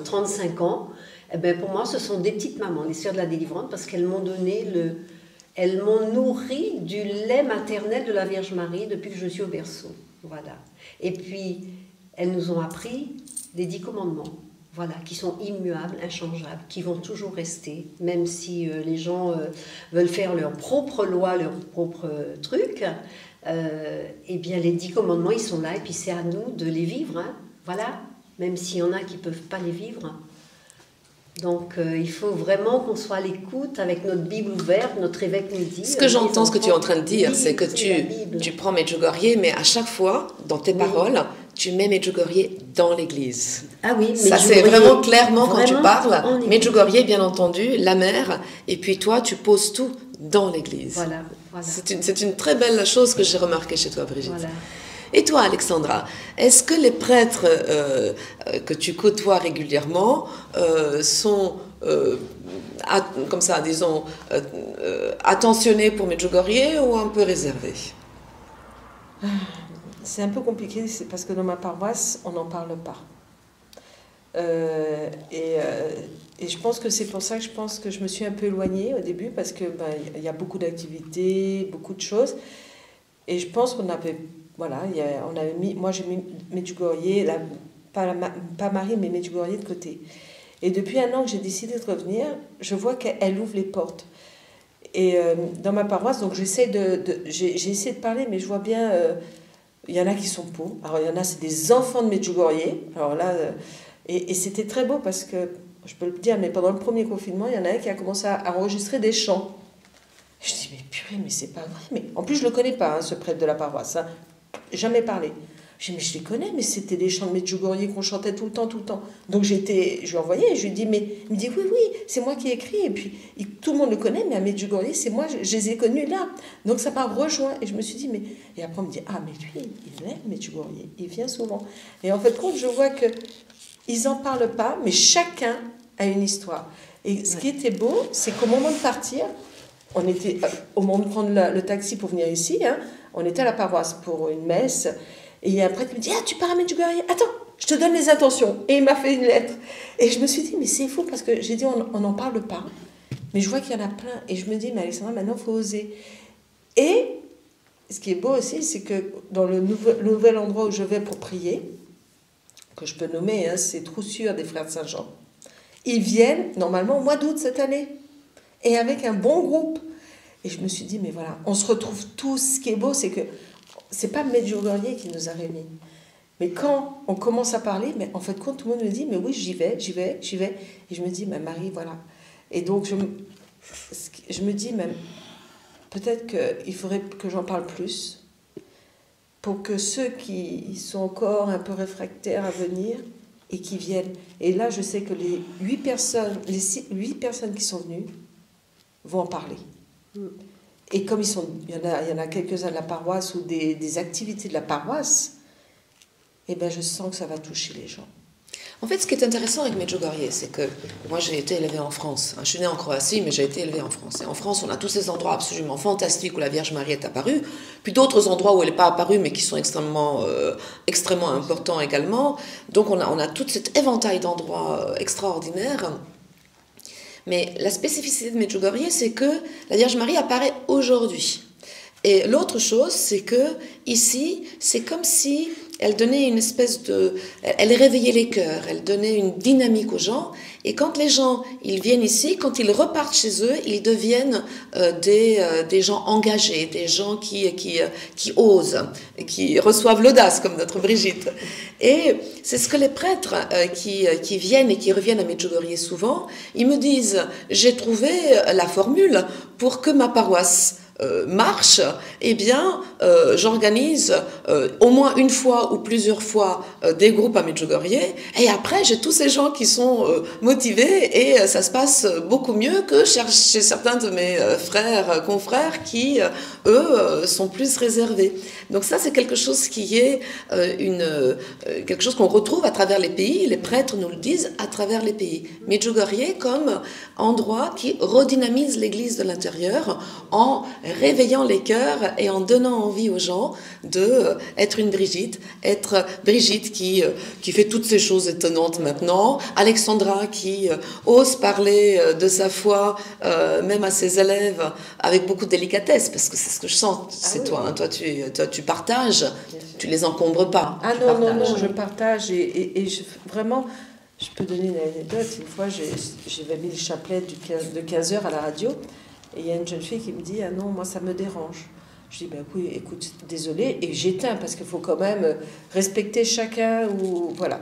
35 ans, eh ben pour moi ce sont des petites mamans, les sœurs de la Délivrande, parce qu'elles m'ont elles m'ont nourri du lait maternel de la Vierge Marie depuis que je suis au berceau. Voilà. Et puis, elles nous ont appris les 10 commandements. Voilà, qui sont immuables, inchangeables, qui vont toujours rester, même si les gens veulent faire leur propre loi, leur propre truc. Eh bien, les 10 commandements, ils sont là, et puis c'est à nous de les vivre. Hein, voilà, même s'il y en a qui ne peuvent pas les vivre. Donc, il faut vraiment qu'on soit à l'écoute avec notre Bible ouverte, notre évêque nous dit... Ce que j'entends, ce que tu es en train de dire, c'est que tu prends Medjugorje, mais à chaque fois, dans tes paroles, tu mets Medjugorje dans l'église. Ah oui, ça c'est vraiment clairement quand tu vraiment parles. Medjugorje, bien entendu, la mer, et puis toi, tu poses tout dans l'église. Voilà. C'est une très belle chose que j'ai remarquée chez toi, Brigitte. Voilà. Et toi, Alexandra, est-ce que les prêtres que tu côtoies régulièrement sont, comme ça, disons, attentionnés pour Medjugorje ou un peu réservés? C'est un peu compliqué, c'est parce que dans ma paroisse, on n'en parle pas. Et je pense que c'est pour ça que je me suis un peu éloignée au début, parce que y a beaucoup d'activités, beaucoup de choses. Et je pense qu'on avait... Voilà, moi j'ai mis Medjugorje, pas Marie, mais Medjugorje de côté. Et depuis un an que j'ai décidé de revenir, je vois qu'elle ouvre les portes. Et dans ma paroisse, donc j'ai essayé de parler, mais je vois bien, il y en a qui sont pour. Alors il y en a, c'est des enfants de Medjugorje. Alors là, et c'était très beau parce que, je peux le dire, mais pendant le premier confinement, il y en a un qui a commencé à enregistrer des chants. Je dis, mais purée, mais c'est pas vrai. Mais en plus, je le connais pas, hein, ce prêtre de la paroisse. Hein. Jamais parlé. Je dis, mais je les connais, mais c'était des chants de Medjugorje qu'on chantait tout le temps. Donc je lui ai envoyé, je lui ai dit, mais il me dit, oui, c'est moi qui ai écrit. Et puis tout le monde le connaît, mais à Medjugorje, c'est moi, je les ai connus là. Donc ça m'a rejoint. Et je me suis dit, mais. Et après, on me dit, ah, mais lui, il aime Medjugorje, il vient souvent. Et en fait, compte, je vois qu'ils n'en parlent pas, mais chacun a une histoire. Et ce qui était beau, c'est qu'au moment de partir, on était, au moment de prendre le taxi pour venir ici, hein, on était à la paroisse pour une messe. Et il y a un prêtre qui me dit, ah, tu pars à Medjugorje, attends, je te donne les intentions. Et il m'a fait une lettre. Et je me suis dit, mais c'est fou, parce que j'ai dit, on n'en parle pas. Mais je vois qu'il y en a plein. Et je me dis, mais Alexandra, maintenant, il faut oser. Et ce qui est beau aussi, c'est que dans le nouvel endroit où je vais pour prier, que je peux nommer, hein, c'est Troussure des Frères de Saint-Jean, ils viennent normalement au mois d'août cette année. Et avec un bon groupe. Et je me suis dit, mais voilà, on se retrouve tous. Ce qui est beau, c'est que c'est pas Medjugorje qui nous a réunis. Mais quand on commence à parler, mais en fait, quand tout le monde me dit, mais oui, j'y vais. Et je me dis, mais Marie, voilà. Et donc, je me dis même, peut-être qu'il faudrait que j'en parle plus pour que ceux qui sont encore un peu réfractaires à venir et qui viennent. Et là, je sais que les 8 personnes qui sont venues vont en parler. Et comme il y en a quelques-uns de la paroisse ou des activités de la paroisse, eh ben je sens que ça va toucher les gens. En fait, ce qui est intéressant avec Medjugorje, c'est que moi j'ai été élevée en France. Je suis née en Croatie, mais j'ai été élevée en France. Et en France, on a tous ces endroits absolument fantastiques où la Vierge Marie est apparue, puis d'autres endroits où elle n'est pas apparue, mais qui sont extrêmement importants également. Donc on a tout cet éventail d'endroits extraordinaires. Mais la spécificité de Medjugorje, c'est que la Vierge Marie apparaît aujourd'hui. Et l'autre chose, c'est que ici, c'est comme si elle donnait une espèce de... Elle réveillait les cœurs, elle donnait une dynamique aux gens. Et quand les gens, ils viennent ici, quand ils repartent chez eux, ils deviennent des gens engagés, des gens qui osent, qui reçoivent l'audace, comme notre Brigitte. Et c'est ce que les prêtres qui viennent et qui reviennent à Medjugorje souvent, ils me disent, j'ai trouvé la formule pour que ma paroisse marche, eh bien, j'organise au moins une fois ou plusieurs fois des groupes à Medjugorje, et après, j'ai tous ces gens qui sont motivés, et ça se passe beaucoup mieux que chez certains de mes confrères qui, eux, sont plus réservés. Donc ça, c'est quelque chose qui est quelque chose qu'on retrouve à travers les pays, les prêtres nous le disent, à travers les pays. Medjugorje comme endroit qui redynamise l'Église de l'intérieur en réveillant les cœurs et en donnant envie aux gens d'être une Brigitte, être Brigitte qui fait toutes ces choses étonnantes maintenant, Alexandra qui ose parler de sa foi même à ses élèves avec beaucoup de délicatesse, parce que c'est ce que je sens, c'est toi, hein, toi tu partages, tu les encombres pas. Ah non, je partage et vraiment, je peux donner une anecdote. Une fois, j'avais mis le chapelet de 15h à la radio. Et il y a une jeune fille qui me dit « Ah non, moi ça me dérange ». Je dis « Ben oui, écoute, désolée ». Et j'éteins parce qu'il faut quand même respecter chacun. Voilà.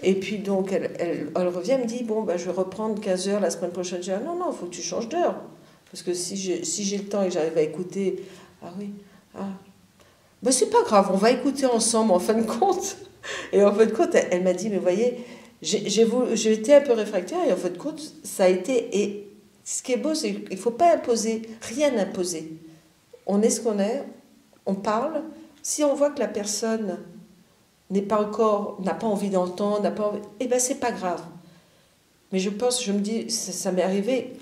Et puis donc, elle revient, elle me dit « Bon, ben, je vais reprendre 15h la semaine prochaine ». Je dis « Ah non, il faut que tu changes d'heure. Parce que si j'ai le temps et que j'arrive à écouter… » Ah oui, ah… Ben, c'est pas grave, on va écouter ensemble en fin de compte. Et en fin de compte, elle m'a dit, mais voyez, j'ai été un peu réfractaire et en fin de compte, ça a été... Et ce qui est beau, c'est qu'il ne faut pas imposer, rien imposer. On est ce qu'on est, on parle. Si on voit que la personne n'est pas encore, n'a pas envie d'entendre, n'a pas envie, eh ben c'est pas grave. Mais je pense, je me dis, ça m'est arrivé,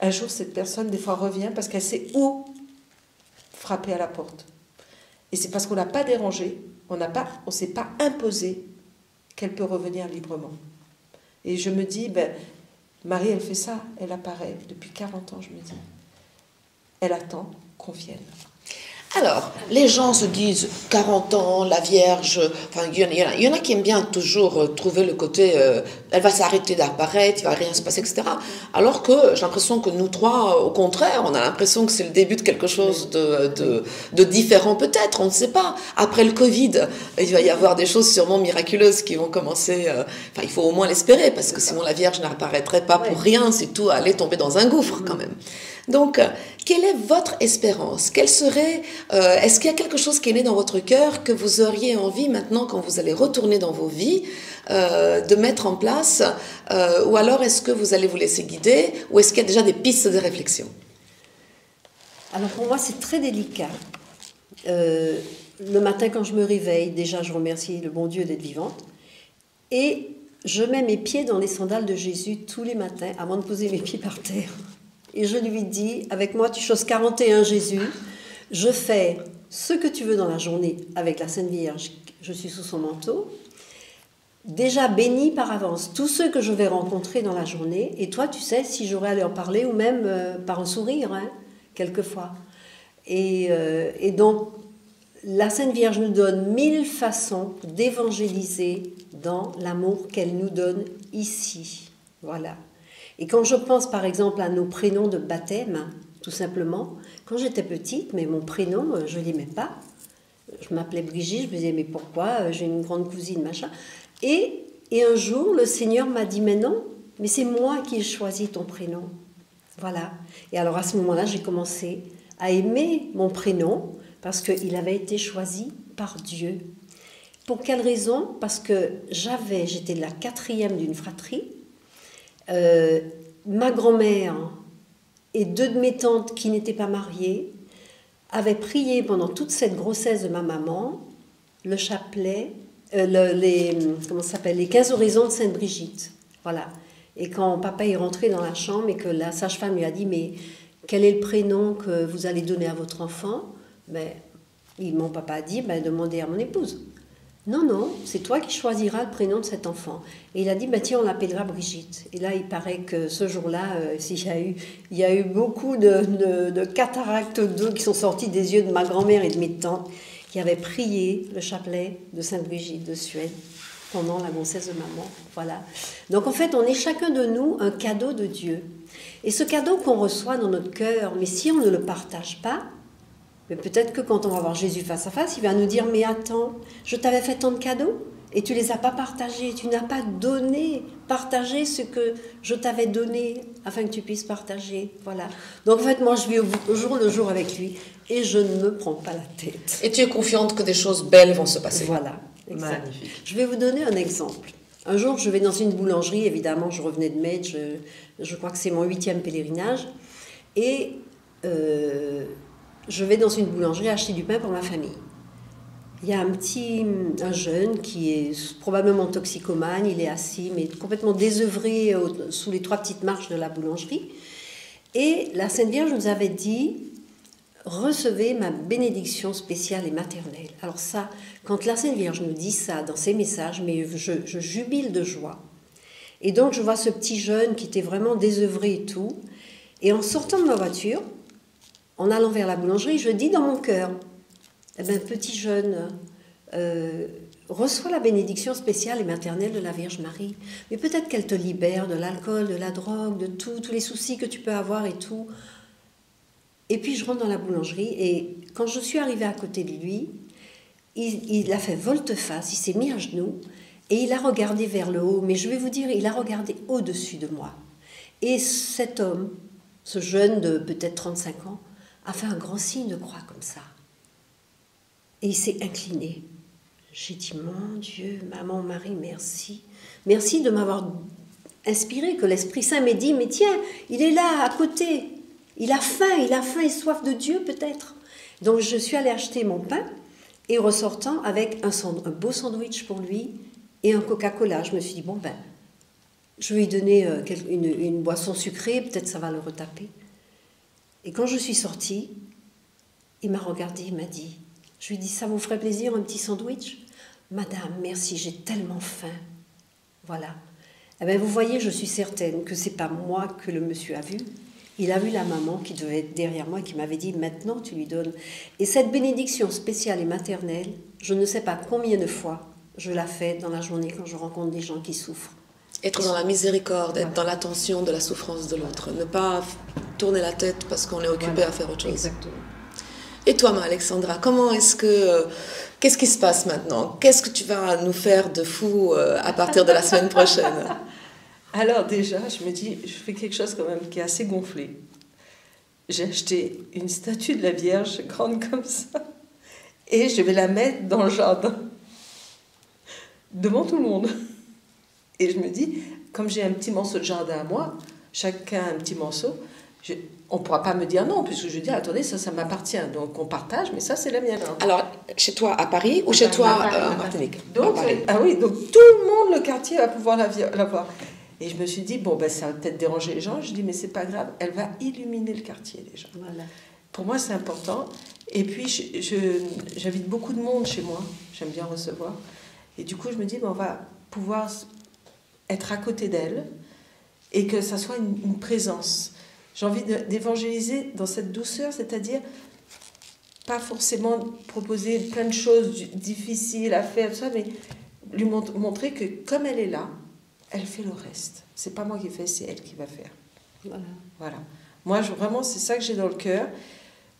un jour cette personne des fois revient parce qu'elle sait où frapper à la porte. Et c'est parce qu'on l'a pas dérangée, on s'est pas imposé qu'elle peut revenir librement. Et je me dis, ben, Marie, elle fait ça, elle apparaît depuis 40 ans, je me dis. Elle attend qu'on vienne. Alors, les gens se disent 40 ans, la Vierge, enfin, il y en a qui aiment bien toujours trouver le côté, elle va s'arrêter d'apparaître, il va rien se passer, etc. Alors que j'ai l'impression que nous trois, au contraire, on a l'impression que c'est le début de quelque chose de différent peut-être, on ne sait pas. Après le Covid, il va y avoir des choses sûrement miraculeuses qui vont commencer, enfin, il faut au moins l'espérer, parce que sinon la Vierge n'apparaîtrait pas pour rien, c'est tout, aller tomber dans un gouffre quand même. Donc, quelle est votre espérance? Quelle serait, est-ce qu'il y a quelque chose qui est né dans votre cœur que vous auriez envie maintenant, quand vous allez retourner dans vos vies, de mettre en place, ou alors est-ce que vous allez vous laisser guider, ou est-ce qu'il y a déjà des pistes de réflexion? Alors pour moi, c'est très délicat. Le matin, quand je me réveille, déjà, je remercie le bon Dieu d'être vivante. Et je mets mes pieds dans les sandales de Jésus tous les matins avant de poser mes pieds par terre. Et je lui dis, avec moi, tu choses 41, Jésus. Je fais ce que tu veux dans la journée avec la Sainte Vierge. Je suis sous son manteau. Déjà béni par avance tous ceux que je vais rencontrer dans la journée. Et toi, tu sais si j'aurai à leur parler ou même par un sourire, hein, quelquefois. Et donc, la Sainte Vierge nous donne 1000 façons d'évangéliser dans l'amour qu'elle nous donne ici. Voilà. Et quand je pense par exemple à nos prénoms de baptême, tout simplement, quand j'étais petite, mais mon prénom, je ne l'aimais pas. Je m'appelais Brigitte, je me disais, mais pourquoi? J'ai une grande cousine, machin. Et un jour, le Seigneur m'a dit, mais non, mais c'est moi qui ai choisi ton prénom. Voilà. Et alors à ce moment-là, j'ai commencé à aimer mon prénom parce qu'il avait été choisi par Dieu. Pour quelle raison? Parce que j'étais la 4e d'une fratrie. Ma grand-mère et 2 de mes tantes qui n'étaient pas mariées avaient prié pendant toute cette grossesse de ma maman le chapelet, les 15 oraisons de Sainte Brigitte. Voilà. Et quand papa est rentré dans la chambre et que la sage-femme lui a dit, mais quel est le prénom que vous allez donner à votre enfant? Mon papa a dit, demandez à mon épouse. Non, non, c'est toi qui choisiras le prénom de cet enfant. Et il a dit, tiens, on l'appellera Brigitte. Et là, il paraît que ce jour-là, il y a eu beaucoup de cataractes d'eau qui sont sortis des yeux de ma grand-mère et de mes tantes qui avaient prié le chapelet de Sainte Brigitte de Suède pendant la grossesse de maman. Voilà. Donc en fait, on est chacun de nous un cadeau de Dieu. Et ce cadeau qu'on reçoit dans notre cœur, mais si on ne le partage pas, mais peut-être que quand on va voir Jésus face à face, il va nous dire, mais attends, je t'avais fait tant de cadeaux et tu ne les as pas partagés, tu n'as pas partagé ce que je t'avais donné afin que tu puisses partager. Voilà. Donc en fait, moi, je vis au jour le jour avec lui et je ne me prends pas la tête. Et tu es confiante que des choses belles vont se passer. Voilà. Magnifique. Je vais vous donner un exemple. Un jour, je vais dans une boulangerie, évidemment, je revenais de Metz, je crois que c'est mon 8e pèlerinage, et je vais dans une boulangerie acheter du pain pour ma famille. Il y a un jeune qui est probablement toxicomane, il est assis, mais complètement désœuvré sous les 3 petites marches de la boulangerie. Et la Sainte Vierge nous avait dit, recevez ma bénédiction spéciale et maternelle. Alors ça, quand la Sainte Vierge nous dit ça dans ses messages, mais je jubile de joie. Et donc je vois ce petit jeune qui était vraiment désœuvré et tout. Et en sortant de ma voiture, en allant vers la boulangerie, je dis dans mon cœur, petit jeune, reçois la bénédiction spéciale et maternelle de la Vierge Marie. Mais peut-être qu'elle te libère de l'alcool, de la drogue, de tous les soucis que tu peux avoir et tout. Et puis je rentre dans la boulangerie et quand je suis arrivée à côté de lui, il a fait volte-face, il s'est mis à genoux et il a regardé vers le haut. Mais je vais vous dire, il a regardé au-dessus de moi. Et cet homme, ce jeune de peut-être 35 ans, a fait un grand signe de croix comme ça. Et il s'est incliné. J'ai dit, mon Dieu, maman, Marie, merci. Merci de m'avoir inspiré, que l'Esprit Saint m'ait dit, mais tiens, il est là, à côté. Il a faim et soif de Dieu peut-être. Donc je suis allée acheter mon pain et ressortant avec un beau sandwich pour lui et un Coca-Cola. Je me suis dit, bon ben, je vais lui donner une boisson sucrée, peut-être ça va le retaper. Et quand je suis sortie, il m'a regardé, il m'a dit, je lui ai dit, ça vous ferait plaisir un petit sandwich? Madame, merci, j'ai tellement faim. Voilà. Eh bien, vous voyez, je suis certaine que ce n'est pas moi que le monsieur a vu. Il a vu la maman qui devait être derrière moi et qui m'avait dit, maintenant tu lui donnes. Et cette bénédiction spéciale et maternelle, je ne sais pas combien de fois je la fais dans la journée quand je rencontre des gens qui souffrent. Être dans la miséricorde, être dans l'attention de la souffrance de l'autre. Ne pas tourner la tête parce qu'on est occupé à faire autre chose. Exactement. Et toi, Alexandra, qu'est-ce qui se passe maintenant? Qu'est-ce que tu vas nous faire de fou à partir de la semaine prochaine? Alors déjà, je me dis, je fais quelque chose quand même qui est assez gonflé. J'ai acheté une statue de la Vierge grande comme ça et je vais la mettre dans le jardin, devant tout le monde. Et je me dis, comme j'ai un petit morceau de jardin à moi, chacun un petit morceau, on ne pourra pas me dire non, puisque je dis, attendez, ça m'appartient, donc on partage, mais ça c'est la mienne. Hein. Alors, chez toi à Paris ou chez toi en Martinique? Donc, donc tout le monde, le quartier va pouvoir la voir. Et je me suis dit, bon, ben, ça va peut-être déranger les gens. Je dis, mais c'est pas grave, elle va illuminer le quartier déjà. Voilà. Pour moi, c'est important. Et puis, j'invite beaucoup de monde chez moi. J'aime bien recevoir. Et du coup, je me dis, ben, on va pouvoir être à côté d'elle et que ça soit une présence. J'ai envie d'évangéliser dans cette douceur, c'est-à-dire pas forcément proposer plein de choses difficiles à faire, tout ça, mais lui montrer que comme elle est là, elle fait le reste. C'est pas moi qui fais, c'est elle qui va faire. Voilà. Moi, vraiment, c'est ça que j'ai dans le cœur.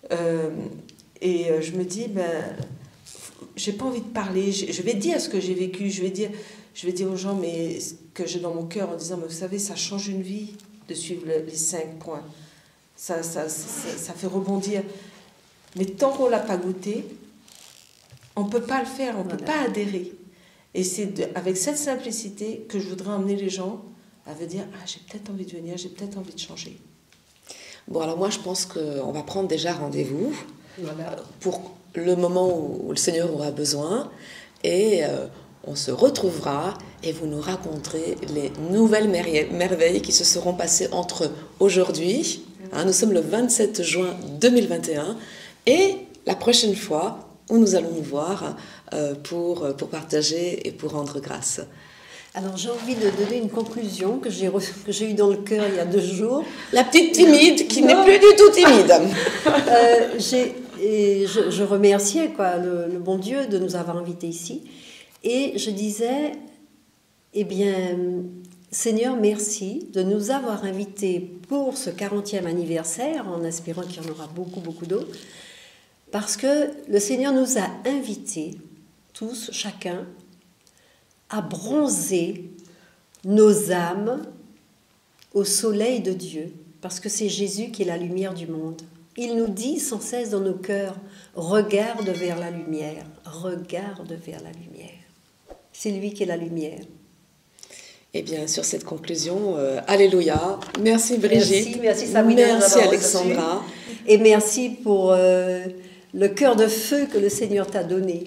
Je me dis, j'ai pas envie de parler. Je vais dire ce que j'ai vécu. Je vais dire aux gens, mais ce que j'ai dans mon cœur en disant, mais vous savez, ça change une vie de suivre les 5 points. Ça fait rebondir. Mais tant qu'on l'a pas goûté, on peut pas le faire. On peut pas adhérer. Et c'est avec cette simplicité que je voudrais emmener les gens à me dire, ah, j'ai peut-être envie de venir, j'ai peut-être envie de changer. Bon, alors moi, je pense qu'on va prendre déjà rendez-vous pour le moment où le Seigneur aura besoin. Et on se retrouvera et vous nous raconterez les nouvelles merveilles qui se seront passées entre aujourd'hui, nous sommes le 27 juin 2021, et la prochaine fois où nous allons nous voir pour partager et pour rendre grâce. Alors j'ai envie de donner une conclusion que j'ai eue dans le cœur il y a 2 jours. La petite timide qui n'est plus du tout timide. Je remerciais le bon Dieu de nous avoir invités ici. Et je disais, eh bien, Seigneur, merci de nous avoir invités pour ce 40e anniversaire, en espérant qu'il y en aura beaucoup, beaucoup d'autres, parce que le Seigneur nous a invités, tous, chacun, à bronzer nos âmes au soleil de Dieu, parce que c'est Jésus qui est la lumière du monde. Il nous dit sans cesse dans nos cœurs, regarde vers la lumière, regarde vers la lumière. C'est lui qui est la lumière. Eh bien, sur cette conclusion, alléluia. Merci Brigitte. Merci Sabrina. Merci Alexandra. Et merci pour le cœur de feu que le Seigneur t'a donné.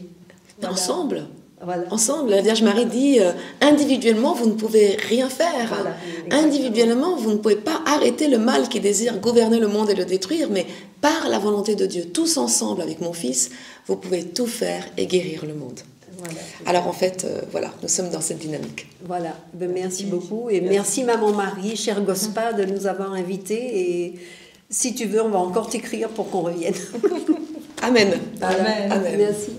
Voilà. Ensemble. Voilà. Ensemble, la Vierge Marie dit, individuellement, vous ne pouvez rien faire. Voilà. Individuellement, vous ne pouvez pas arrêter le mal qui désire gouverner le monde et le détruire, mais par la volonté de Dieu, tous ensemble avec mon Fils, vous pouvez tout faire et guérir le monde. Voilà. Alors en fait, nous sommes dans cette dynamique. Voilà, merci beaucoup. Et merci Maman Marie, chère Gospa, de nous avoir invités. Et si tu veux, on va encore t'écrire pour qu'on revienne. Amen. Voilà. Amen. Merci.